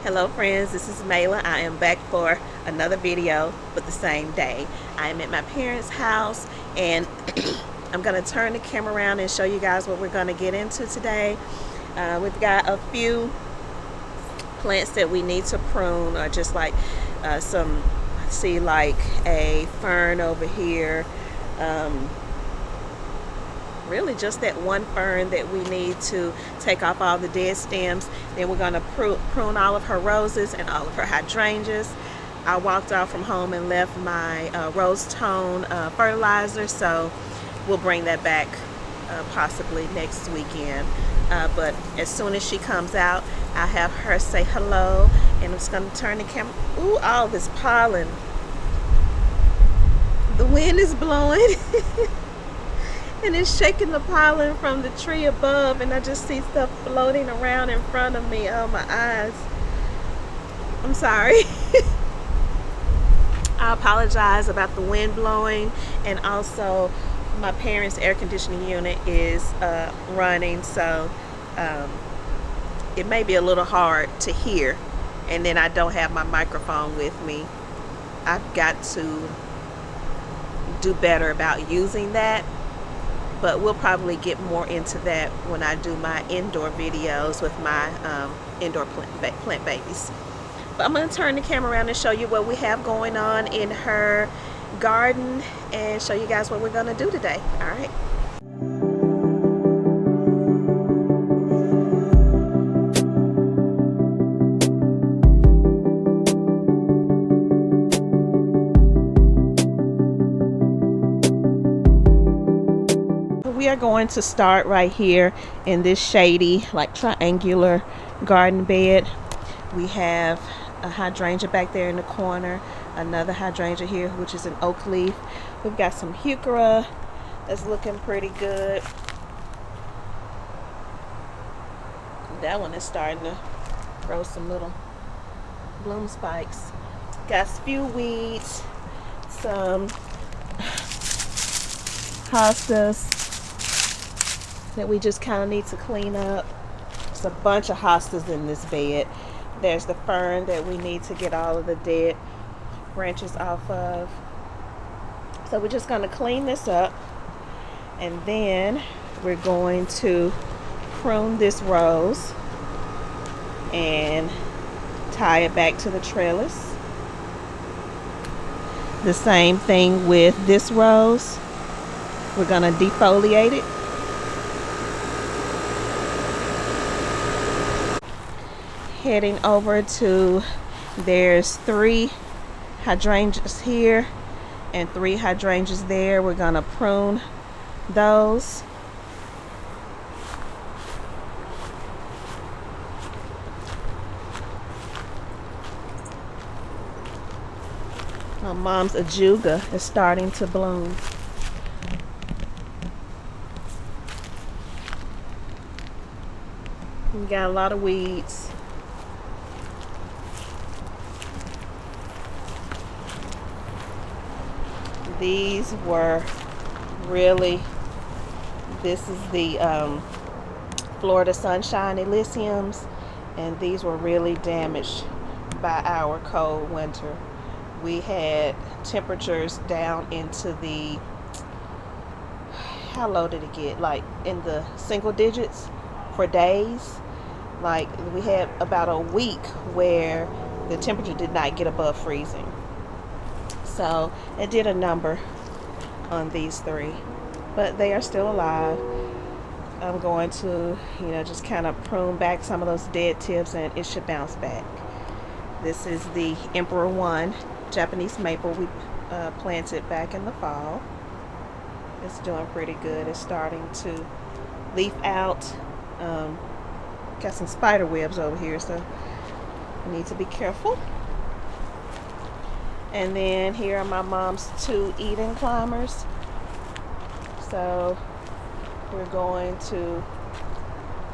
Hello friends, this is Mayla. I am back for another video but the same day. I am at my parents' house and I'm going to turn the camera around and show you guys what we're going to get into today. We've got a few plants that we need to prune, or just like some, see, like a fern over here. Really just that one fern that we need to take off all the dead stems. Then we're going to prune all of her roses and all of her hydrangeas. I walked off from home and left my rose tone fertilizer, so we'll bring that back possibly next weekend. But as soon as she comes out, I'll have her say hello, and I'm just going to turn the camera. Ooh, all this pollen. The wind is blowing. And it's shaking the pollen from the tree above, and I just see stuff floating around in front of me. Oh, my eyes. I'm sorry. I apologize about the wind blowing, and also my parents' air conditioning unit is running, so it may be a little hard to hear, and then I don't have my microphone with me. I've got to do better about using that. But we'll probably get more into that when I do my indoor videos with my indoor plant babies. But I'm going to turn the camera around and show you what we have going on in her garden and show you guys what we're going to do today. All right. We are going to start right here in this shady, like, triangular garden bed. We have a hydrangea back there in the corner, another hydrangea here, which is an oak leaf. We've got some heuchera that's looking pretty good. That one is starting to grow some little bloom spikes. Got a few weeds, some hostas that we just kind of need to clean up. There's a bunch of hostas in this bed. There's the fern that we need to get all of the dead branches off of. So we're just going to clean this up, and then we're going to prune this rose and tie it back to the trellis. The same thing with this rose. We're going to defoliate it. Heading over to, there's 3 hydrangeas here and 3 hydrangeas there. We're gonna prune those. My mom's ajuga is starting to bloom. We got a lot of weeds. These were really, this is the Florida Sunshine Elysiums, and these were really damaged by our cold winter. We had temperatures down into the, how low did it get? Like in the single digits for days. Like we had about a week where the temperature did not get above freezing. So it did a number on these 3, but they are still alive. I'm going to, just kind of prune back some of those dead tips, and it should bounce back. This is the Emperor 1 Japanese maple we planted back in the fall. It's doing pretty good. It's starting to leaf out. Got some spider webs over here, so I need to be careful. And then here are my mom's 2 Eden climbers. So we're going to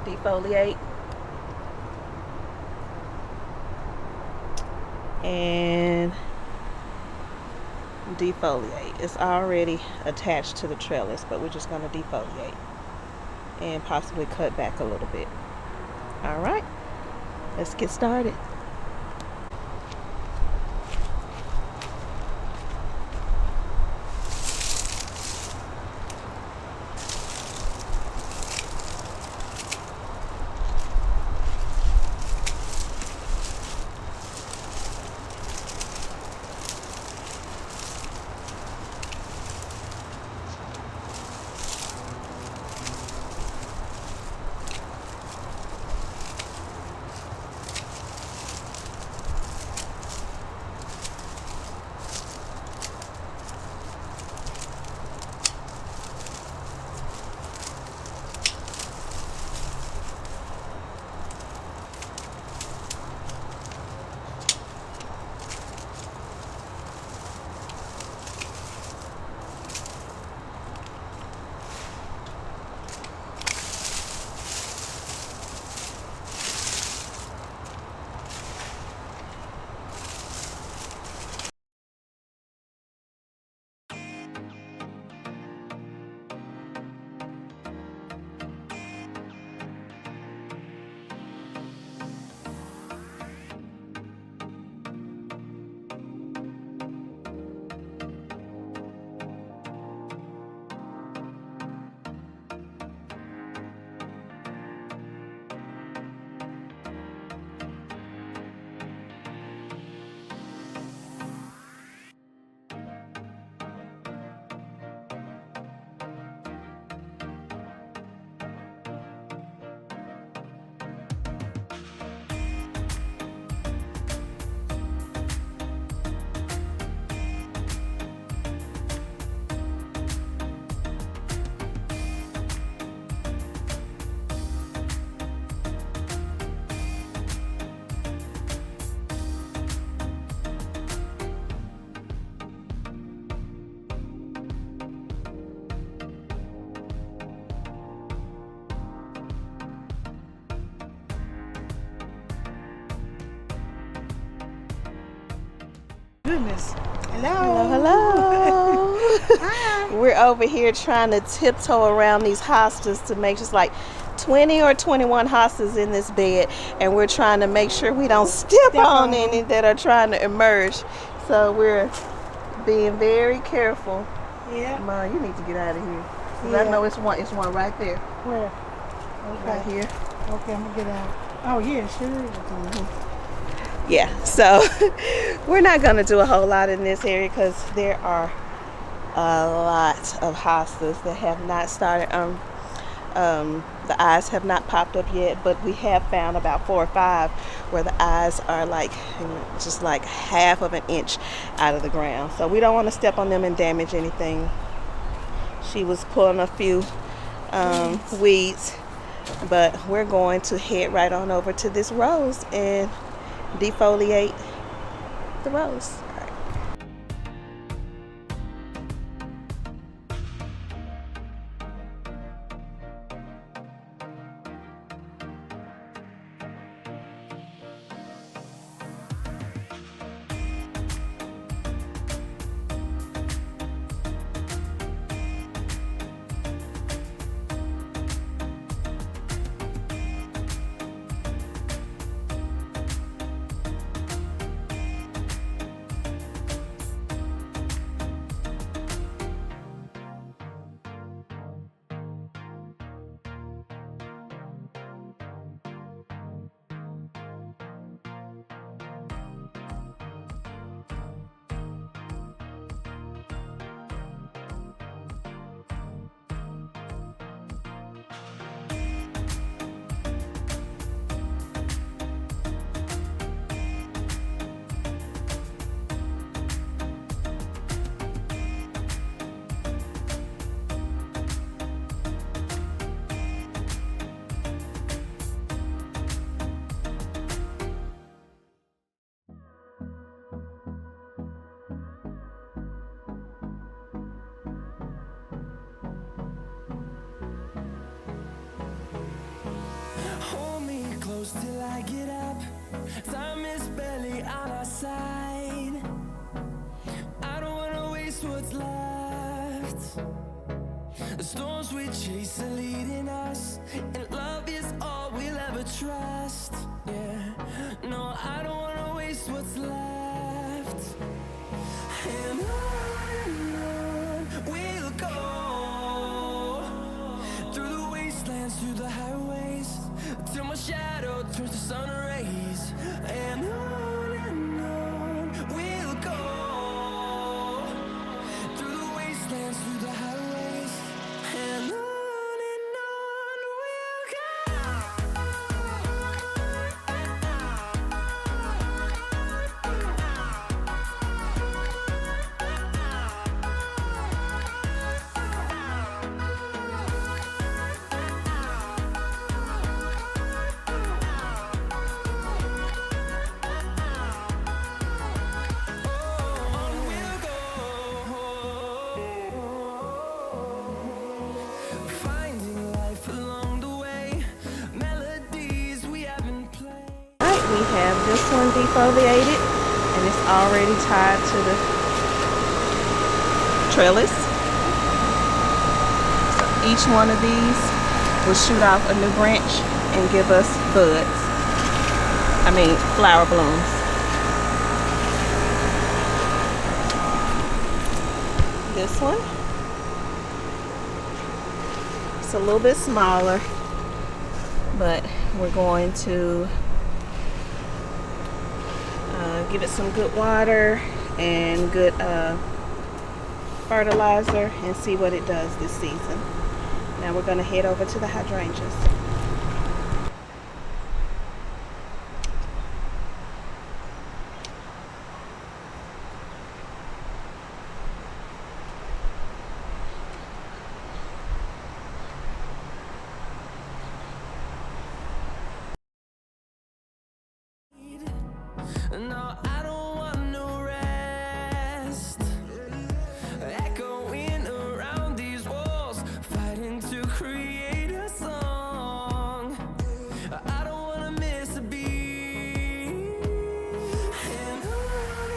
defoliate and defoliate. It's already attached to the trellis, but we're just going to defoliate and possibly cut back a little bit. All right, let's get started. goodness. Hello. Hello, hello. Hi. We're over here trying to tiptoe around these hostas to make just like 20 or 21 hostas in this bed, and we're trying to make sure we don't step on any that are trying to emerge. So we're being very careful. Yeah. Mom, you need to get out of here. 'Cause Yeah. I know it's one right there. Where? Okay. Right here. Okay, I'm gonna get out. Oh yeah, sure is. Yeah, so we're not gonna do a whole lot in this area because there are a lot of hostas that have not started. The eyes have not popped up yet, but we have found about 4 or 5 where the eyes are like just like half of an inch out of the ground. So we don't want to step on them and damage anything. She was pulling a few weeds, but we're going to head right on over to this rose and defoliate the rose. All right. Hold me close till I get up. Time is barely on our side. I don't wanna waste what's left. The storms we chase are leading us, and love is all we'll ever trust. Yeah, no, I don't wanna waste what's left. And on we'll go, through the wastelands, through the highways, till my shadow turns to sun rays. And on we'll go, through the wastelands, through the highways, and on we'll go. Finding life along the way, melodies we haven't played. All right, we have this one defoliated, and it's already tied to the trellis. So each one of these will shoot off a new branch and give us buds. I mean, flower blooms. This one, it's a little bit smaller, but we're going to give it some good water and good fertilizer and see what it does this season. Now we're going to head over to the hydrangeas. No, I don't want no rest. Echoing around these walls, fighting to create a song. I don't wanna miss a beat. And on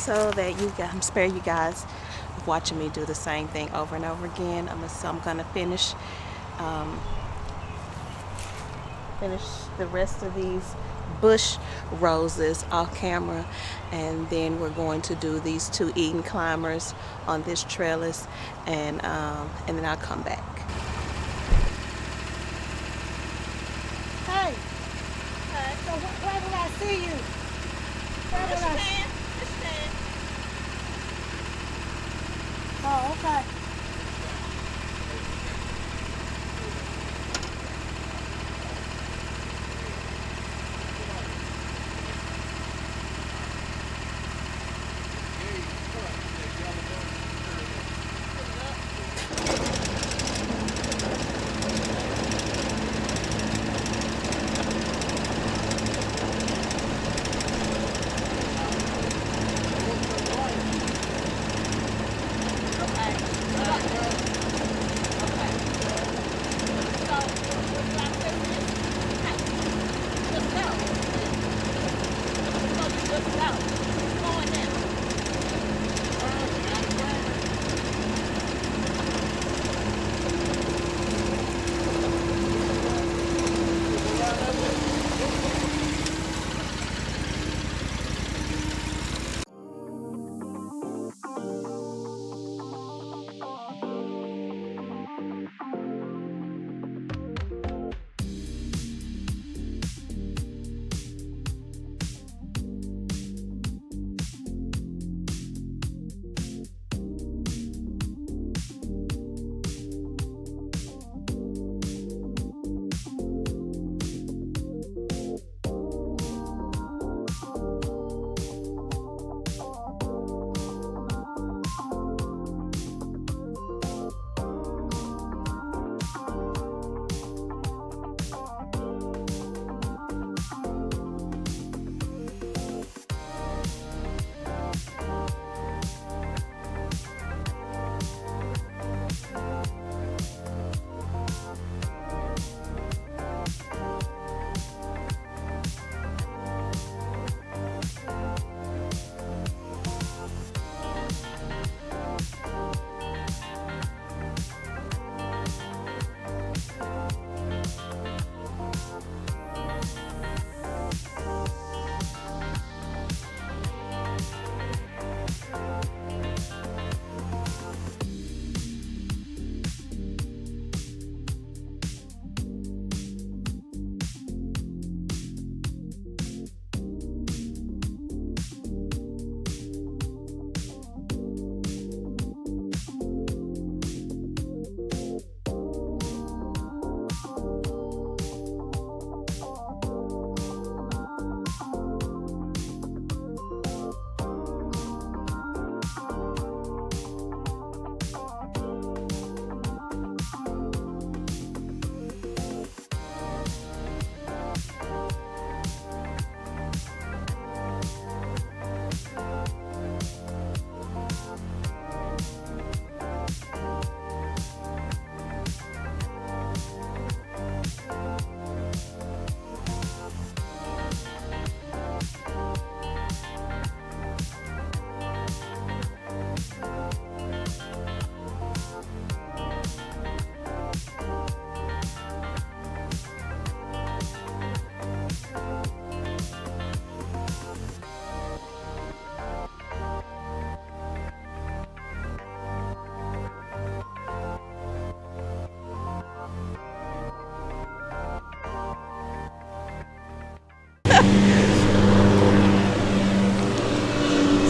so that you guys, spare you guys watching me do the same thing over and over again. I'm gonna finish the rest of these bush roses off camera, and then we're going to do these 2 Eden climbers on this trellis, and then I'll come back. Hey. So where will I see you? Where will I see you? Oh, okay.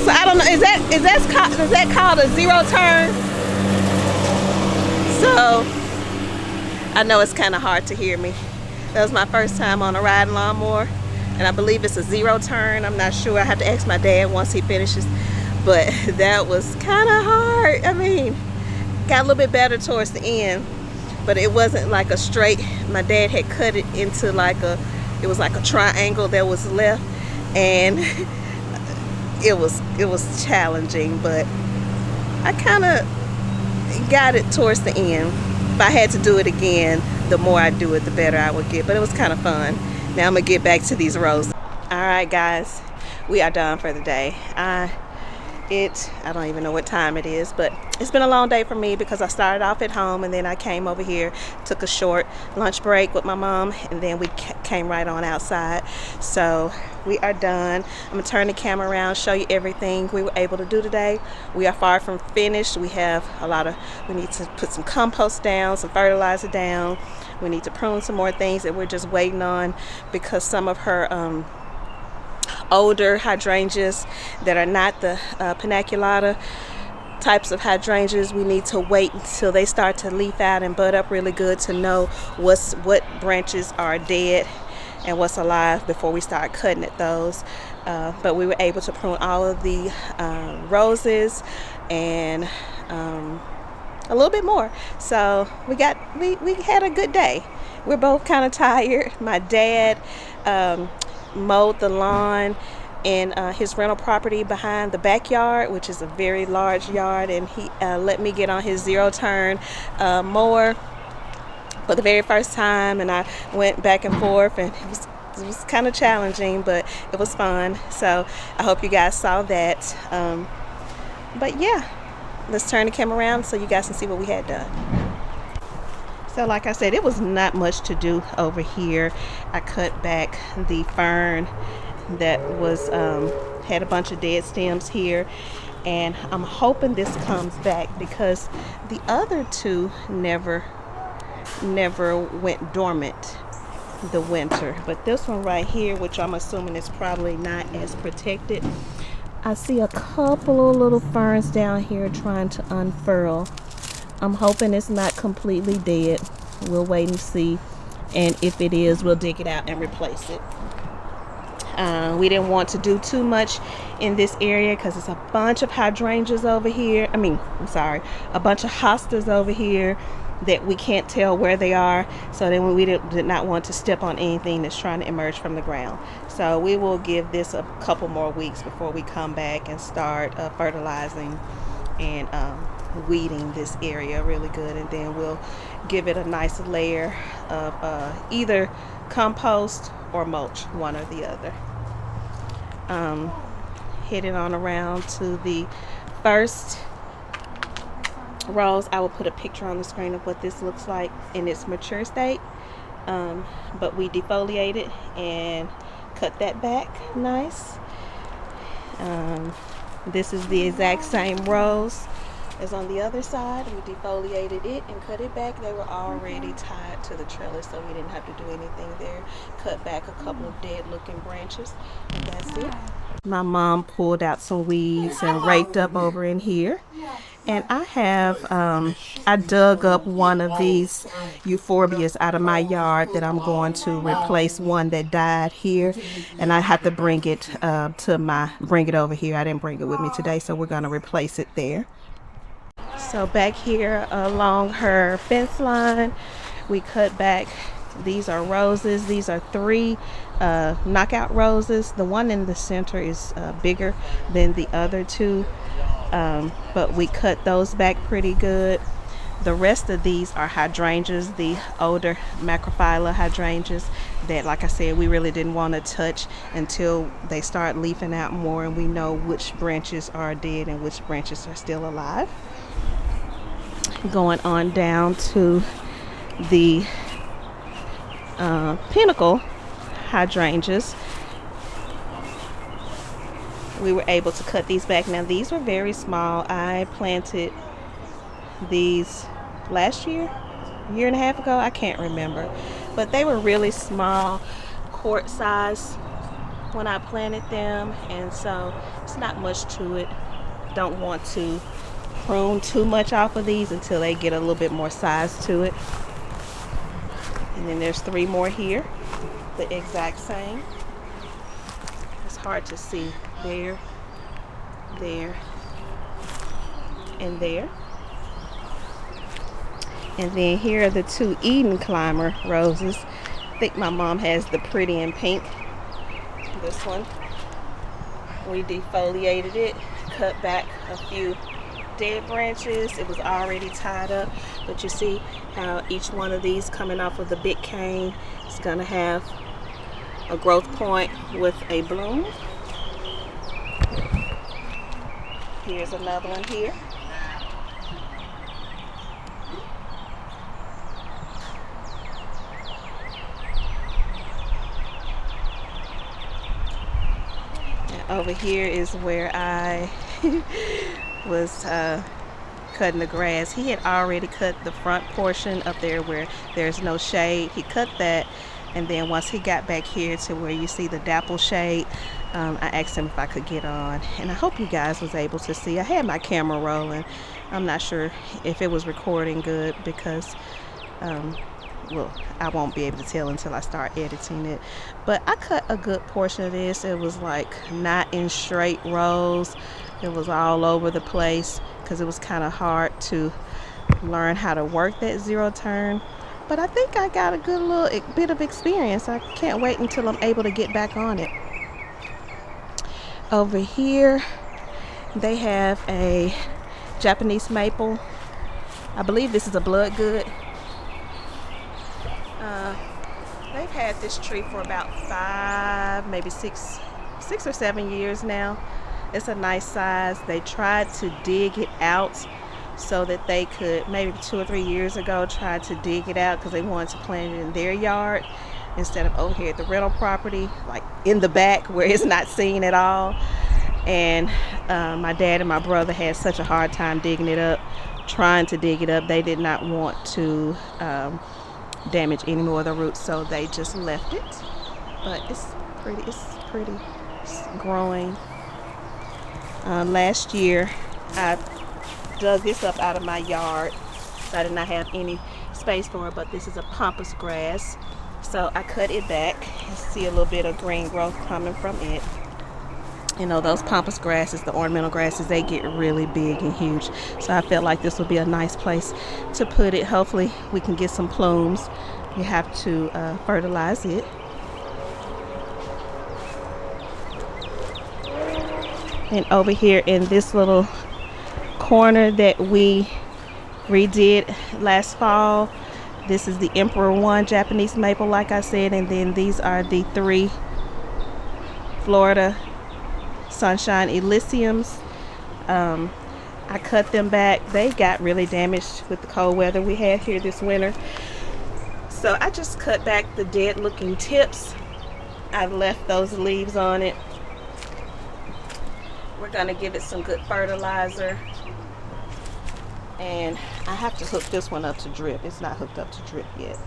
So I don't know, is that called a 0 turn? So I know it's kind of hard to hear me. That was my first time on a riding lawnmower, and I believe it's a 0 turn. I'm not sure. I have to ask my dad once he finishes, but that was kind of hard. I mean, got a little bit better towards the end, but it wasn't like a straight. My dad had cut it into like it was like a triangle that was left, and it was challenging, but I kind of got it towards the end. If I had to do it again, the more I do it, the better I would get, but it was kind of fun. Now I'm gonna get back to these roses. All right, guys, we are done for the day. I I don't even know what time it is, but it's been a long day for me because I started off at home and then I came over here, took a short lunch break with my mom, and then we came right on outside. So we are done. I'm gonna turn the camera around, show you everything we were able to do today. We are far from finished. We have we need to put some compost down, some fertilizer down. We need to prune some more things that we're just waiting on because some of her older hydrangeas that are not the paniculata types of hydrangeas, we need to wait until they start to leaf out and bud up really good to know what branches are dead and what's alive before we start cutting at those. But we were able to prune all of the roses and a little bit more. So we had a good day. We're both kind of tired. My dad mowed the lawn in his rental property behind the backyard, which is a very large yard, and he let me get on his zero-turn mower for the very first time, and I went back and forth, and it was kind of challenging, but it was fun. So I hope you guys saw that. But yeah, let's turn the camera around so you guys can see what we had done. So like I said, it was not much to do over here. I cut back the fern that was had a bunch of dead stems here, and I'm hoping this comes back because the other two never went dormant the winter, but this one right here, which I'm assuming is probably not as protected, I see a couple of little ferns down here trying to unfurl. I'm hoping it's not completely dead. We'll wait and see, and if it is, we'll dig it out and replace it. We didn't want to do too much in this area because it's a bunch of hydrangeas over here. A bunch of hostas over here that we can't tell where they are. So then we did not want to step on anything that's trying to emerge from the ground. So we will give this a couple more weeks before we come back and start fertilizing and weeding this area really good, and then we'll give it a nice layer of either compost or mulch, one or the other. Heading on around to the first rose. I will put a picture on the screen of what this looks like in its mature state, but we defoliated and cut that back nice. This is the exact same rose as on the other side. We defoliated it and cut it back. They were already tied to the trellis, so we didn't have to do anything there. Cut back a couple of dead looking branches, and that's it. My mom pulled out some weeds and raked up over in here, and I have I dug up one of these euphorbias out of my yard that I'm going to replace one that died here, and I have to bring it bring it over here. I didn't bring it with me today, so we're going to replace it there. So back here along her fence line, we cut back. These are roses. These are 3 knockout roses. The one in the center is bigger than the other 2, but we cut those back pretty good. The rest of these are hydrangeas, the older macrophylla hydrangeas that, like I said, we really didn't want to touch until they start leafing out more and we know which branches are dead and which branches are still alive. Going on down to the pinnacle hydrangeas, we were able to cut these back. Now these were very small. I planted these last year and a half ago, I can't remember, but they were really small, quart size when I planted them, and so it's not much to it. Don't want to prune too much off of these until they get a little bit more size to it. And then there's 3 more here, the exact same. It's hard to see. There, and there. And then here are the 2 Eden Climber roses. I think my mom has the pretty in pink. This one, we defoliated it, cut back a few dead branches. It was already tied up, but you see how each one of these coming off of the big cane is going to have a growth point with a bloom. Here's another one here. And over here is where I was cutting the grass. He had already cut the front portion up there where there's no shade. He cut that, and then once he got back here to where you see the dapple shade, I asked him if I could get on, and I hope you guys was able to see. I had my camera rolling. I'm not sure if it was recording good because well, I won't be able to tell until I start editing it, but I cut a good portion of this. It was like not in straight rows. It was all over the place because it was kind of hard to learn how to work that zero turn, but I think I got a good little bit of experience. I can't wait until I'm able to get back on it. Over here they have a Japanese maple. I believe this is a blood good. They've had this tree for about 5, maybe 6 or 7 years now. It's a nice size. They tried to dig it out so that they could, maybe 2 or 3 years ago, tried to dig it out because they wanted to plant it in their yard instead of over here at the rental property, like in the back where it's not seen at all. And my dad and my brother had such a hard time digging it up, trying to dig it up. They did not want to damage any more of the roots, so they just left it. But it's pretty. It's growing. Last year I dug this up out of my yard, so I did not have any space for it, but this is a pampas grass, so I cut it back. You see a little bit of green growth coming from it. You know, those pampas grasses, the ornamental grasses, they get really big and huge. So I felt like this would be a nice place to put it. Hopefully we can get some plumes. You have to fertilize it. And over here in this little corner that we redid last fall, this is the Emperor 1 Japanese maple, like I said, and then these are the 3 Florida Sunshine Elysiums. I cut them back. They got really damaged with the cold weather we had here this winter, so I just cut back the dead looking tips. I left those leaves on it. We're gonna give it some good fertilizer, and I have to hook this one up to drip. It's not hooked up to drip yet,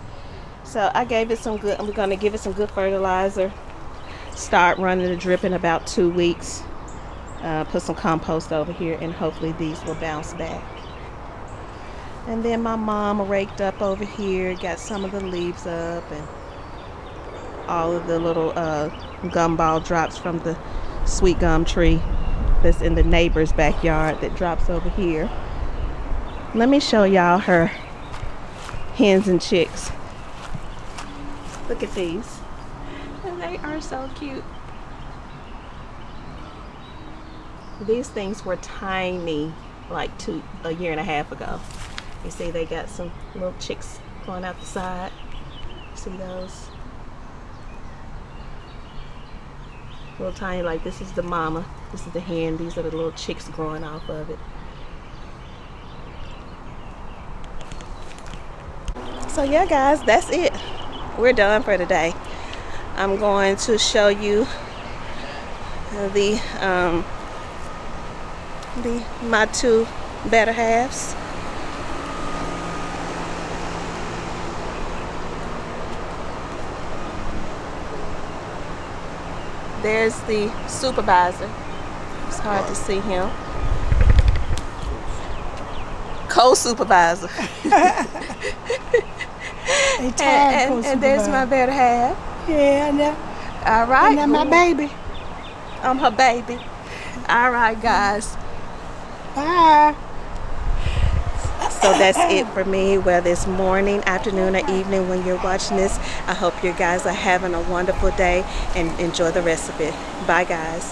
so I gave it some good. I'm gonna give it some good fertilizer, start running the drip in about 2 weeks, put some compost over here, and hopefully these will bounce back. And then my mom raked up over here, got some of the leaves up and all of the little gumball drops from the sweet gum tree that's in the neighbor's backyard that drops over here. Let me show y'all her hens and chicks. Look at these. And they are so cute. These things were tiny like a year and a half ago. You see they got some little chicks going out the side. See those? Little tiny, like this is the mama, this is the hen, these are the little chicks growing off of it. So yeah guys, that's it. We're done for today. I'm going to show you my 2 better halves. There's the supervisor. It's hard to see him. Co-supervisor. and there's my better half. Yeah, I know. All right. And my baby. I'm her baby. All right, guys. Bye. So that's it for me, whether it's morning, afternoon, or evening when you're watching this. I hope you guys are having a wonderful day and enjoy the rest of it. Bye, guys.